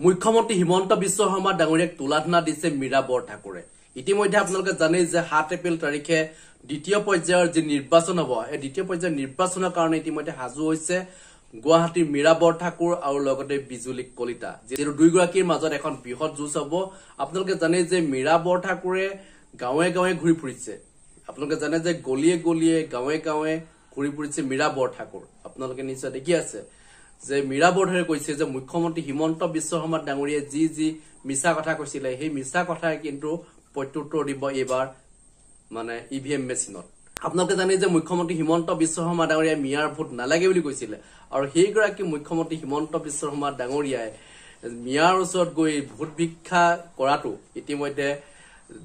মুখ্যমন্ত্ৰী হিমন্ত বিশ্ব শৰ্মা ডাঙৰীয়াক তুলাধনা দিছে মীৰা বৰঠাকুৰে। ইতিমধ্যে আপোনালোকে জানে যে 7 এপ্ৰিল তাৰিখে দ্বিতীয় পৰ্যায়ৰ যি নিৰ্বাচন হ'ব, এই দ্বিতীয় পৰ্যায়ৰ নিৰ্বাচনৰ কাৰণে ইতিমধ্যে সাজু হৈছে গুৱাহাটীৰ মীৰা বৰঠাকুৰ আৰু লগতে বিজুলী কলিতা, যিহেতু দুয়োগৰাকীৰ মাজত এখন বৃহৎ যুঁজ হ'ব। আপোনালোকে জানে যে মীৰা বৰঠাকুৰে গাঁৱে গাঁৱে ঘূৰি ফুৰিছে। আপোনালোকে জানে যে গলিয়ে গলিয়ে গাঁৱে গাঁৱে ঘূৰি ফুৰিছে মীৰা বৰঠাকুৰ। আপোনালোকে নিশ্চয় দেখি আছে যে মীৰা বৰঠাকুৰে কৈছে যে মুখ্যমন্ত্ৰী হিমন্ত বিশ্ব শৰ্মা ডাঙৰীয়াই যি মিছা কথা কৈছিলে, সেই মিছা কথাই কিন্তু প্ৰত্যুত্তৰ দিব এইবাৰ মানে ইভিএম মেচিনত। আপোনালোকে জানে যে মুখ্যমন্ত্ৰী হিমন্ত বিশ্ব শৰ্মা ডাঙৰীয়াই মিয়াৰ ভোট নালাগে বুলি কৈছিলে, আৰু সেইগৰাকী মুখ্যমন্ত্ৰী হিমন্ত বিশ্ব শৰ্মা ডাঙৰীয়াই মিয়াৰ ওচৰত গৈ ভোট ভিক্ষা কৰাটো ইতিমধ্যে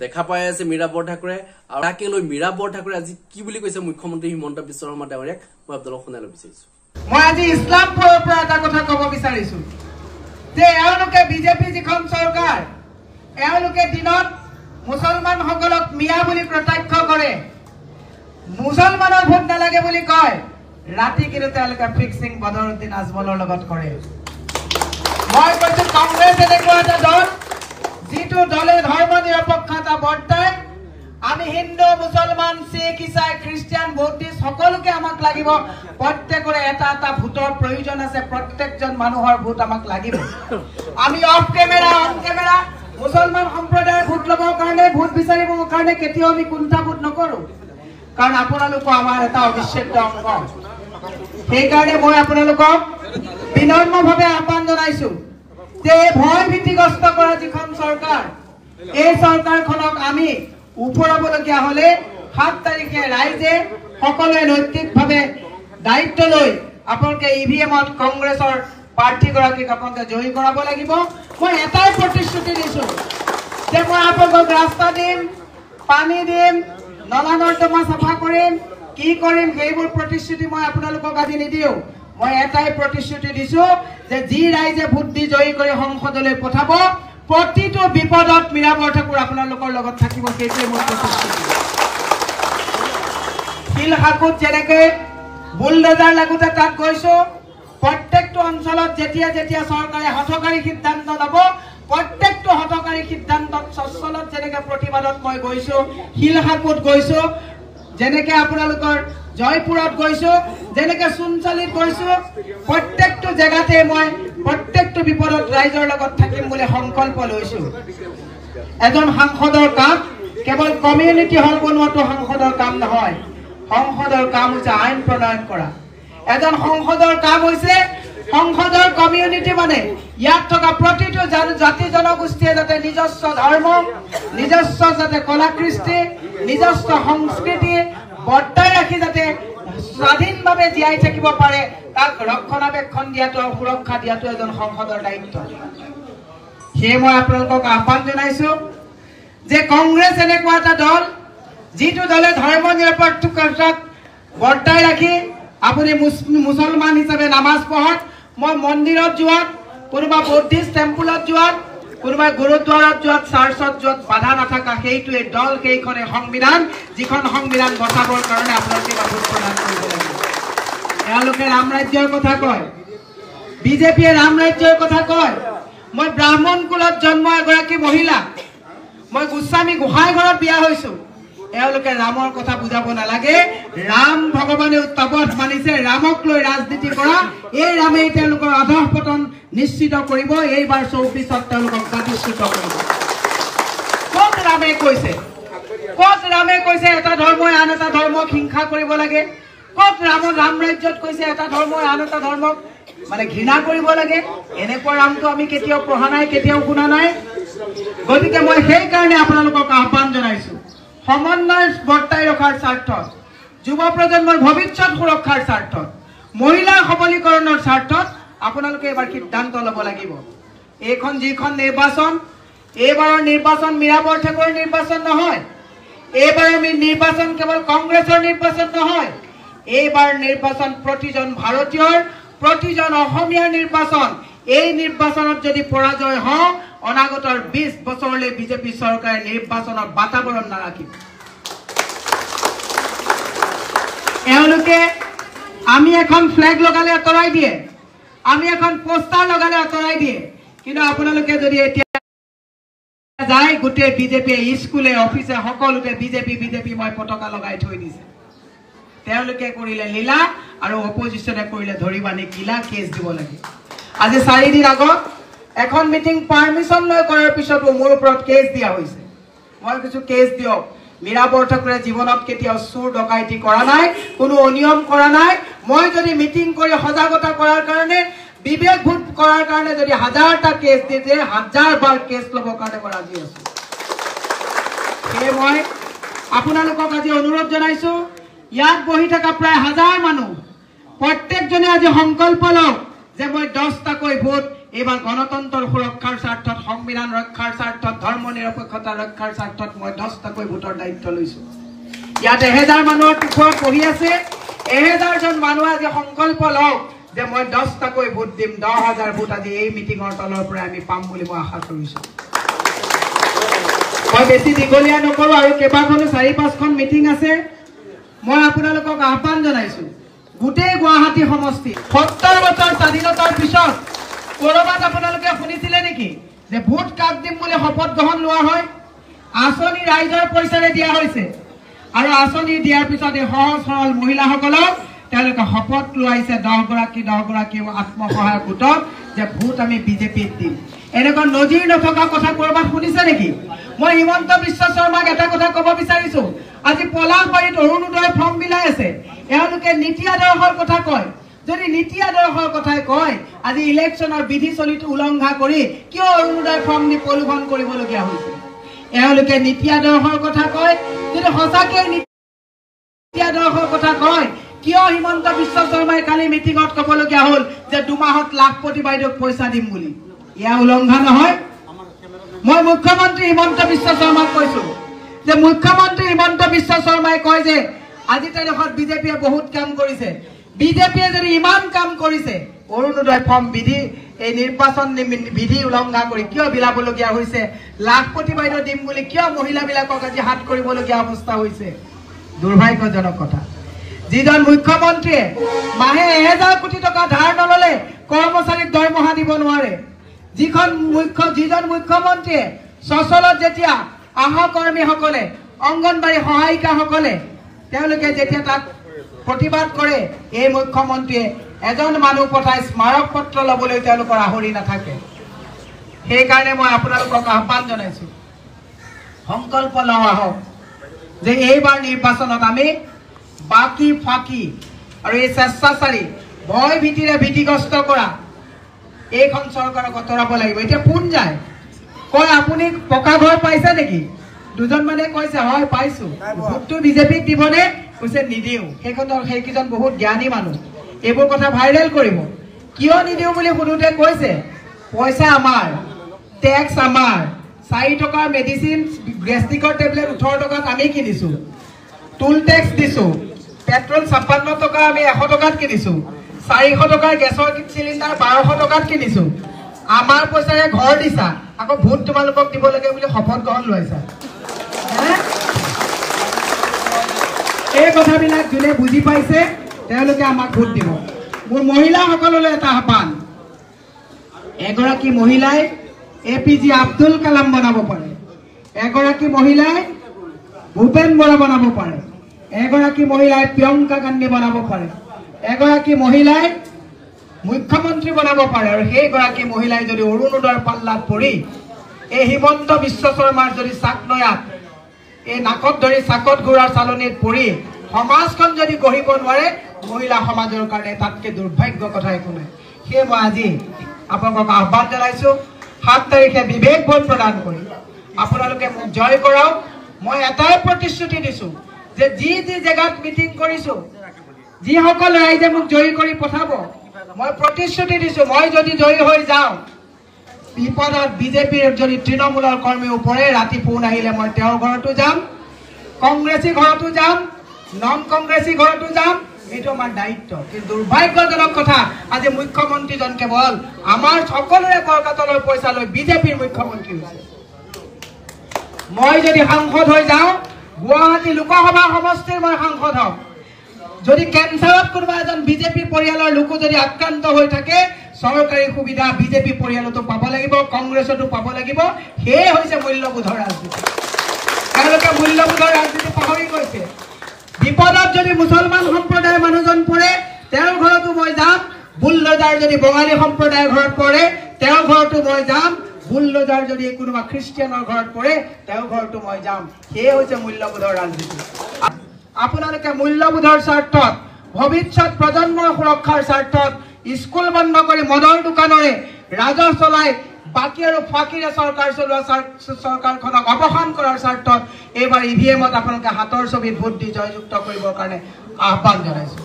দেখা পাই আছে মীৰা বৰঠাকুৰে। আৰু তাকে লৈ মীৰা বৰঠাকুৰে আজি কি বুলি কৈছে মুখ্যমন্ত্ৰী হিমন্ত বিশ্ব শৰ্মা ডাঙৰীয়াক মই আপোনালোকক শুনাই ল'ব বিচাৰিছো। মই আজি ইছলামপুৰৰ পৰা এটা কথা ক'ব বিচাৰিছো যে এওঁলোকে বিজেপি যিখন চৰকাৰ, এওঁলোকে দিনত মুছলমানসকলক মিয়া বুলি প্ৰত্যক্ষ কৰে, মুছলমানৰ ভোট নালাগে বুলি কয়, ৰাতি কিন্তু তেওঁলোকে ফিক্সিং বদৰুদ্দিন আজমলৰ লগত কৰে। মই কৈছো কংগ্ৰেছ এনেকুৱা এটা দল যিটো দলে ধৰ্ম নিৰপেক্ষতা বৰ্তাই, আমি হিন্দু মুছলমান শিখ ইছাই খ্ৰীষ্টিয়ান বৌদ্ধিষ্ট সকলোকে আমাক লাগিব, প্ৰত্যেকৰে এটা এটা ভোটৰ প্ৰয়োজন আছে, প্ৰত্যেকজন মানুহৰ ভোট আমাক লাগিব। আমি অফ কেমেৰা অন কেমেৰা মুছলমান সম্প্ৰদায়ৰ ভোট ল'বৰ কাৰণে, ভোট বিচাৰিবৰ কাৰণে কেতিয়াও আমি কুণ্ঠাবোধ নকৰো, কাৰণ আপোনালোক আমাৰ এটা অবিচ্ছেদ্য অংগ। সেইকাৰণে মই আপোনালোকক বিনম্ৰভাৱে আহ্বান জনাইছো যে ভয় ভীতিগ্ৰস্ত কৰা যিখন চৰকাৰ, এই চৰকাৰখনক আমি ওপৰাবলগীয়া হলে 7 তাৰিখে ৰাইজে সকলোৱে নৈতিকভাৱে দায়িত্ব লৈ আপোনালোকে ইভিএমত কংগ্ৰেছৰ প্ৰাৰ্থীগৰাকীক আপোনালোকে জয়ী কৰাব লাগিব। মই এটাই প্ৰতিশ্ৰুতি দিছো যে মই আপোনালোকক ৰাস্তা দিম, পানী দিম, নলা নৰ্দমা চাফা কৰিম, কি কৰিম সেইবোৰ প্ৰতিশ্ৰুতি মই আপোনালোকক আজি নিদিওঁ। মই এটাই প্ৰতিশ্ৰুতি দিছো যে যি ৰাইজে ভোট দি জয়ী কৰি সংসদলৈ পঠাব, প্ৰতিটো বিপদত মীৰা বৰঠাকুৰ আপোনালোকৰ লগত থাকিব, সেইটোৱে মোৰ প্ৰতিশ্ৰুতি। শিলহাকুত যেনেকে বুলডোজাৰ লাগোতে তাত গৈছো, প্ৰত্যেকটো অঞ্চলত যেতিয়া যেতিয়া চৰকাৰে হঠকাৰী সিদ্ধান্ত ল'ব, প্ৰত্যেকটো হঠকাৰী সিদ্ধান্তত সচলত যেনেকে প্ৰতিবাদত মই গৈছো, শিলহাকুত গৈছো, যেনেকে আপোনালোকৰ জয়পুৰত গৈছো, যেনেকে চুনচালিত গৈছো, প্ৰত্যেকটো জেগাতে মই প্ৰত্যেকটো বিপদত ৰাইজৰ লগত থাকিম বুলি সংকল্প লৈছো। এজন সাংসদৰ কাম কেৱল কমিউনিটি হল বনোৱাটো সাংসদৰ কাম নহয়, সংসদৰ কাম হৈছে আইন প্ৰণয়ন কৰা। এজন সংসদৰ কাম হৈছে সংসদৰ কমিউনিটি মানে ইয়াত থকা প্ৰতিটো জাতি জনগোষ্ঠীয়ে যাতে নিজস্ব ধৰ্ম, নিজস্ব যাতে কলা কৃষ্টি, নিজস্ব সংস্কৃতি বৰ্তাই ৰাখি যাতে স্বাধীনভাৱে জীয়াই থাকিব পাৰে, তাক ৰক্ষণাবেক্ষণ দিয়াটো, সুৰক্ষা দিয়াটো এজন সংসদৰ দায়িত্ব। সেয়ে মই আপোনালোকক আহ্বান জনাইছো যে কংগ্ৰেছ এনেকুৱা এটা দল যিটো দলে ধৰ্ম নিৰপেক্ষতাক বৰ্তাই ৰাখি, আপুনি মুছলমান হিচাপে নামাজ পঢ়ক, মই মন্দিৰত যোৱাত, কোনোবা বৌদ্ধিষ্ট টেম্পুলত যোৱাত, কোনোবা গুৰুদ্বাৰত যোৱাত, চাৰ্চত যোৱাত বাধা নাথাকা, সেইটোৱে দল, সেইখনে সংবিধান, যিখন সংবিধান বচাবৰ কাৰণে আপোনালোকে ভোট প্ৰদান কৰিব লাগিব। এওঁলোকে ৰাম ৰাজ্যৰ কথা কয়, বিজেপিয়ে ৰাম ৰাজ্যৰ কথা কয়। মই ব্ৰাহ্মণ কুলত জন্ম এগৰাকী মহিলা, মই গোস্বামী গোহাঁই ঘৰত বিয়া হৈছো। এওঁলোকে ৰামৰ কথা বুজাব নালাগে, ৰাম ভগৱানে তপত মানিছে, ৰামক লৈ ৰাজনীতি কৰা, এই ৰামেই তেওঁলোকৰ অধঃপতন নিশ্চিত কৰিব, এইবাৰ 24ত তেওঁলোকক গাদীচ্যুত কৰিব। ক'ত ৰামে কৈছে, ক'ত ৰামে কৈছে এটা ধৰ্মই আন এটা ধৰ্মক হিংসা কৰিব লাগে? ক'ত ৰাম ৰাজ্যত কৈছে এটা ধৰ্মই আন এটা ধৰ্মক মানে ঘৃণা কৰিব লাগে? এনেকুৱা ৰামটো আমি কেতিয়াও পঢ়া নাই, কেতিয়াও শুনা নাই। গতিকে মই সেইকাৰণে আপোনালোকক আহ্বান জনাইছো, সমন্বয় বৰ্তাই ৰখাৰ স্বাৰ্থত, যুৱ প্ৰজন্মৰ ভৱিষ্যত সুৰক্ষাৰ স্বাৰ্থত, মহিলাৰ সবলীকৰণৰ স্বাৰ্থত আপোনালোকে এবাৰ সিদ্ধান্ত ল'ব লাগিব। এইখন যিখন নিৰ্বাচন, এইবাৰৰ নিৰ্বাচন মীৰা বৰঠাকুৰৰ নিৰ্বাচন নহয়, এইবাৰৰ নিৰ্বাচন কেৱল কংগ্ৰেছৰ নিৰ্বাচন নহয়, এইবাৰ নিৰ্বাচন প্ৰতিজন ভাৰতীয়ৰ, প্ৰতিজন অসমীয়াৰ নিৰ্বাচন। এই নিৰ্বাচনত যদি পৰাজয় হওঁ, অনাগতৰ 20 বছৰলৈ বিজেপি চৰকাৰে নিৰ্বাচনৰ বাতাবৰণ নাৰাখিব। এওঁলোকে আমি এখন ফ্লেগ লগালে আঁতৰাই দিয়ে, আমি এখন পোষ্টাৰ লগালে আঁতৰাই দিয়ে, কিন্তু আপোনালোকে যদি এতিয়া যায় গোটেই বিজেপি স্কুলে অফিসে সকলোতে বিজেপি মই পতাকা লগাই থৈ দিছে তেওঁলোকে কৰিলে লীলা আৰু অপজিশনে কৰিলে ধৰিবানি কিলা কেছ দিব লাগে আজি 4 দিন আগত এখন মিটিং পাৰমিশন লৈ কৰাৰ পিছত মোৰ ওপৰত কেছ দিয়া হৈছে মই কিছু কেছ দিয়ক মীৰা বৰঠাকুৰে জীৱনত কেতিয়াও চুৰ ডকাইতি কৰা নাই কোনো অনিয়ম কৰা নাই মই যদি মিটিং কৰি সজাগতা কৰাৰ কাৰণে বিবেক ভোট কৰাৰ কাৰণে যদি 1000টা কেছ দিতে 1000 বাৰ কেছ লব কাৰণে মই ৰাজি আছো মই আপোনালোকক আজি অনুৰোধ জনাইছো ইয়াত বহি থকা প্ৰায় 1000 মানুহ প্ৰত্যেকজনে আজি সংকল্প লওক যে মই 10টাকৈ ভোট এবাৰ গণতন্ত্ৰৰ সুৰক্ষাৰ স্বাৰ্থত সংবিধান ৰক্ষাৰ স্বাৰ্থত ধৰ্ম নিৰপেক্ষতা ৰক্ষাৰ স্বাৰ্থত মই 10টাকৈ ভোটৰ দায়িত্ব লৈছো ইয়াত 1000 মানুহৰ ওপৰত বহি আছে 1000 জন মানুহ আজি সংকল্প লওক যে মই 10টাকৈ ভোট দিম 10000 ভোট আজি এই মিটিংৰ তলৰ পৰা আমি পাম বুলি মই আশা কৰিছো মই বেছি দীঘলীয়া নকৰো আৰু কেইবাখনো 4-5খন মিটিং আছে মই আপোনালোকক আহ্বান জনাইছো গোটেই গুৱাহাটী সমষ্টি 70 বছৰ স্বাধীনতাৰ পিছত কৰবাত আপোনালোকে শুনিছিলে নেকি যে ভোট কাক দিম বুলি শপত গ্ৰহণ লোৱা হয় আঁচনি ৰাইজৰ পইচাৰে দিয়া হৈছে আৰু আঁচনি দিয়াৰ পিছত এই সহজ সৰল মহিলাসকলক তেওঁলোকে শপত লোৱাইছে 10 গৰাকী আত্মসহায়ক গোটক যে ভোট আমি বিজেপিত দিম এনেকুৱা নজিৰ নথকা কথা কৰবাত শুনিছে নেকি মই হিমন্ত বিশ্ব শৰ্মাক এটা কথা ক'ব বিচাৰিছো আজি পলাশবাৰীত অৰুণোদয় ফৰ্ম বিলাই আছে এওঁলোকে নীতি আদৰ্শৰ কথা কয় যদি নীতি আদৰ্শৰ কথাই কয় আজি ইলেকশ্যনৰ বিধি চলিত উলংঘা কৰি কিয় অৰুণোদয় ফৰ্ম নি প্ৰলোভন কৰিবলগীয়া হৈছে এওঁলোকে নীতি আদৰ্শৰ কথা কয় যদি সঁচাকৈ নীতি আদৰ্শৰ কথা কয় কিয় হিমন্ত বিশ্ব শৰ্মাই কালি মিটিঙত ক'বলগীয়া হ'ল যে 2 মাহত লাখপতি বাইদেউক পইচা দিম বুলি ইয়া উলংঘা নহয় মই মুখ্যমন্ত্ৰী হিমন্ত বিশ্ব শৰ্মাক কৈছো যে মুখ্যমন্ত্ৰী হিমন্ত বিশ্ব শৰ্মাই কয় যে আজি তাৰিখত বিজেপিয়ে বহুত কাম কৰিছে বিজেপিয়ে যদি ইমান কাম কৰিছে অৰুণোদয় ফৰ্ম বিধি এই নিৰ্বাচন বিধি উলংঘা কৰি কিয় বিলাবলগীয়া হৈছে লাখপতি বাইদেউ দিম বুলি কিয় মহিলাবিলাকক আজি হাত কৰিবলগীয়া অৱস্থা হৈছে দুৰ্ভাগ্যজনক কথা যিজন মুখ্যমন্ত্ৰীয়ে মাহে 1000 কোটি টকা ধাৰ নললে কৰ্মচাৰীক দৰমহা দিব নোৱাৰে যিজন মুখ্যমন্ত্ৰীয়ে সচলত যেতিয়া আশা কৰ্মীসকলে অংগনবাড়ী সহায়িকাসকলে তেওঁলোকে যেতিয়া তাত প্ৰতিবাদ কৰে এই মুখ্যমন্ত্ৰীয়ে এজন মানুহ পঠাই স্মাৰক পত্ৰ লবলৈ তেওঁলোকৰ আহৰি নাথাকে সেই কাৰণে মই আপোনালোকক আহ্বান জনাইছো সংকল্প লওঁ আহক যে এইবাৰ নিৰ্বাচনত আমি বাকি ফাকি আৰু এই স্বেচ্ছাচাৰী ভয় ভীতিৰে ভীতিগ্ৰস্ত কৰা এইখন চৰকাৰক অতৰাব লাগিব এতিয়া কোন যায় কয় আপুনি পকা ঘৰ পাইছে নেকি দুজন মানে কৈছে হয় পাইছো ভোটটো বিজেপিক দিবনে কৈছে নিদিও সেইকেইজন বহুত জ্ঞানী মানুহ এইবোৰ কথা ভাইৰেল কৰিব কিয় নিদিও বুলি শুনোতে কৈছে পইচা আমাৰ টেক্স আমাৰ 4 টকাৰ মেডিচিন গেষ্ট্ৰিকৰ টেবলেট 18 টকাত আমি কিনিছো টুল টেক্স দিছো পেট্ৰল 56 টকা আমি 100 টকাত কিনিছো 400 টকাৰ গেছৰ চিলিণ্ডাৰ 1200 টকাত কিনিছো আমাৰ পইচাৰে ঘৰ দিছা আকৌ ভোট তোমালোকক দিব লাগে বুলি শপত গ্ৰহণ লৈছা এই কথাবিলাক যোনে বুজি পাইছে তেওঁলোকে আমাক ভোট দিব মোৰ মহিলাসকললৈ এটা আহ্বান এগৰাকী মহিলাই এপিজে আব্দুল কালাম বনাব পাৰে এগৰাকী মহিলাই ভূপেন বৰা বনাব পাৰে এগৰাকী মহিলাই প্ৰিয়ংকা গান্ধী বনাব পাৰে এগৰাকী মহিলাই মুখ্যমন্ত্ৰী বনাব পাৰে আৰু সেই গৰাকী মহিলাই যদি অৰুণোদয়ৰ পাল্লাত পৰি এই হিমন্ত বিশ্ব শৰ্মাৰ যদি চাকনয়াত এই নাকত ধৰি চাকত ঘূৰাৰ চালনীত পৰি সমাজখন যদি গঢ়িব নোৱাৰে মহিলা সমাজৰ কাৰণে তাতকে দুৰ্ভাগ্য কথা একো নাই সেই মই আজি আপোনালোকক আহ্বান জনাইছো 7 তাৰিখে বিবেক ভোট প্ৰদান কৰি আপোনালোকে মোক জয় কৰাওক মই এটাই প্ৰতিশ্ৰুতি দিছো যে যি জেগাত মিটিং কৰিছো যিসকল ৰাইজে মোক জয়ী কৰি পঠাব মই প্ৰতিশ্ৰুতি দিছো মই যদি জয়ী হৈ যাওঁ বিপদত বিজেপিৰ যদি তৃণমূলৰ কৰ্মী ওপৰে ৰাতি ফোন আহিলে মই তেওঁৰ ঘৰতো যাম কংগ্ৰেছী ঘৰতো যাম নন কংগ্ৰেছী ঘৰতো যাম এইটো আমাৰ দায়িত্ব কিন্তু দুৰ্ভাগ্যজনক কথা আজি মুখ্যমন্ত্ৰীজন কেৱল আমাৰ সকলোৰে কলকাতালৈ পইচা লৈ বিজেপিৰ মুখ্যমন্ত্ৰী হৈছে মই যদি সাংসদ হৈ যাওঁ গুৱাহাটী লোকসভা সমষ্টিৰ মই সাংসদ হম যদি কেঞ্চাৰত কোনোবা এজন বিজেপি পৰিয়ালৰ লোক যদি আক্ৰান্ত হৈ থাকে চৰকাৰী সুবিধা বিজেপি পৰিয়ালতো পাব লাগিব, কংগ্ৰেছতো পাব লাগিব। সেয়ে হৈছে মূল্যবোধৰ ৰাজনীতি। তেওঁলোকে মূল্যবোধৰ ৰাজনীতি পাহৰি গৈছে। বিপদত যদি মুছলমান সম্প্ৰদায়ৰ মানুহজন পৰে তেওঁৰ ঘৰতো মই যাম, বুলডোজাৰ যদি বঙালী সম্প্ৰদায়ৰ ঘৰত পৰে তেওঁৰ ঘৰতো মই যাম, বুলডোজাৰ যদি কোনোবা খ্ৰীষ্টিয়ানৰ ঘৰত পৰে তেওঁৰ ঘৰতো মই যাম। সেয়ে হৈছে মূল্যবোধৰ ৰাজনীতি। আপোনালোকে মূল্যবোধৰ স্বাৰ্থত, ভৱিষ্যত প্ৰজন্মৰ সুৰক্ষাৰ স্বাৰ্থত স্কুল বন্ধ কৰি মদৰ দোকানৰে ৰাজহ চলাই বাকী আৰু ফাঁকিৰে চৰকাৰ চলোৱা চৰকাৰখনক অৱসান কৰাৰ স্বাৰ্থত এইবাৰ EVM-ত আপোনালোকে হাতৰ ছবিত ভোট দি জয়যুক্ত কৰিবৰ কাৰণে আহ্বান জনাইছো।